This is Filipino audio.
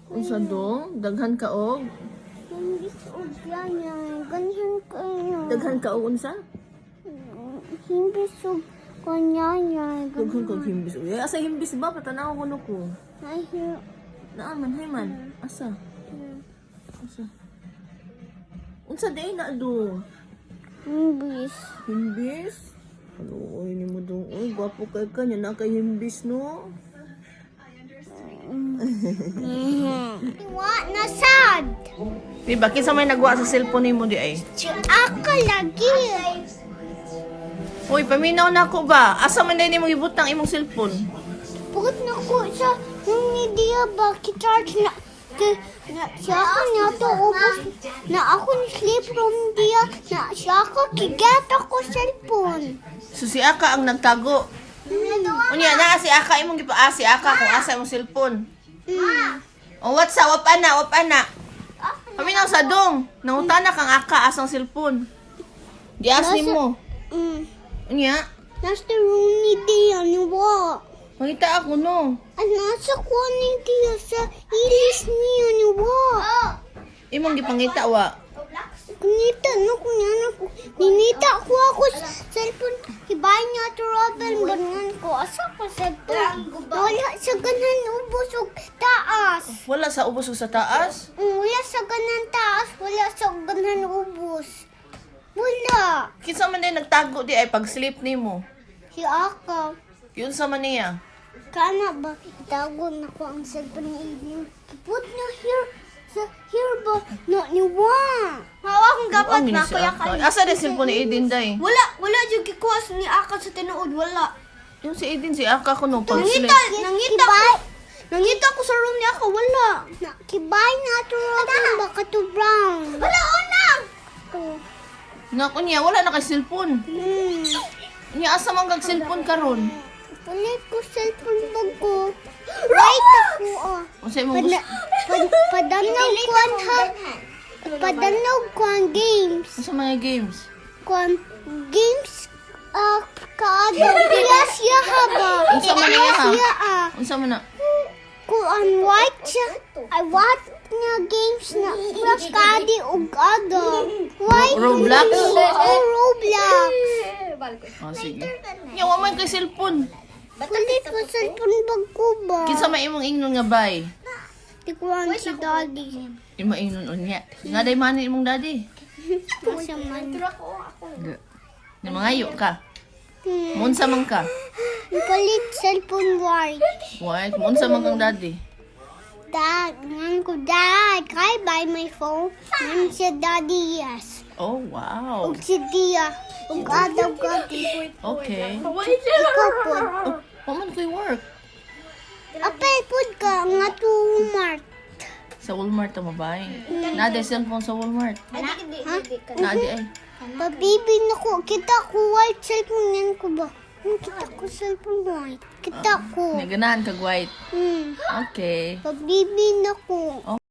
Unsa dong? Daghan ka og? Himbis og yan. Ganyan kayo. Daghan ka og unsa? Himbis og kanyan. Daghan ka og himbis. Uy, asa himbis ba? Patanaw ko no ko. Nahir. Naaman, hay man. Asa? Asa? Unsa day na do? Himbis. Himbis? Ano, oy ni mo dong. Oy, gwapo kay ka. Nya na kay himbis, no? What na sad? Di ba, kinsa may nagwa sa cellphone nimo di ay? Ako lagi. Uy, paminaw na ako ba? Asa man din mo ibutang imong cellphone? Pagod na ko sa yung nidiya ba ki-charge na siya ako niya to ubos na ako ni sleep room diya na siya ako kigat ako cellphone. So si Aka ang nagtago. Unya na si Aka imong si Aka kung asa imong cellphone. O what's up? Wap ana. Paminaw sa dong. Nangutana kang Aka asang cellphone. Gias nimo. Unya, Nasa room ni diya ni wa. mangita ako no. At nasa ko ni diya sa ilis niya ni wa. Imong gipangita wa. Kunita no kunya na ko. Ninita ko ako sa cellphone. Hibay niya to Robin bangan ko. Asa ko cellphone. Wala sa ganan ubos og taas. Wala sa ubos ug sa taas. Wala sa ganan taas. Wala sa ganan ubos. Wala. Kinsa man din nagtago di ay pag sleep nimo. Si Aka. Yun sa man niya. Kana ba itago na ko ang cellphone ni Eden. Put na here. Sa here ba? No, ni Wa. Hawa akong gapat Ang na si kuya Aka. Asa din cellphone ni Eden day? Wala yung kikuha ni Aka sa tinuod. Wala. Yung si Eden si Aka ko no pag sleep. Nangita ko sa room niya ako, wala. Kibay na ito, Robin, baka to brown. Wala, unang! Nako niya wala na kay cellphone. Niya asa man kag cellphone karon? Ulit ko cellphone bag ko. Right ako, Unsa imong gusto? Padanaw ko ang Padanaw ko ang games. Unsa mga games? Games, kaado. Kaya siya haba. Unsa man niya ha? Siya, Unsa man na? Kung ang white siya, ay what nga games na prakadi o gado. White. Roblox? Oo, Roblox. Oh sige. Niya wa man kay cellphone. Kulit ko cellphone bag ko ba? Kinsa may imong ingnon nga bay? Tikuan si daddy. Imo ingnon unya. Nga day man imong daddy. Masa man. Ni mangayo ka. Munsa man ka? Kulit cellphone white. What? Munsa man kang daddy? Dad, ngan ko dad. Kaya buy my phone. Ngan si daddy yes. Oh wow. Ug si Dia. Ug adaw gadi. Okay. Ikaw po. Wa man koy work. Apay pod ka nga to Walmart. Sa Walmart mo bay. Na day cellphone sa Walmart. Ha? Na di ay. Pabibi na ko. Kita ko white cellphone yan ko ba? Kita ko cellphone white. Kita ko. Naganahan kag white. Hmm. Okay. Pabibi na ko.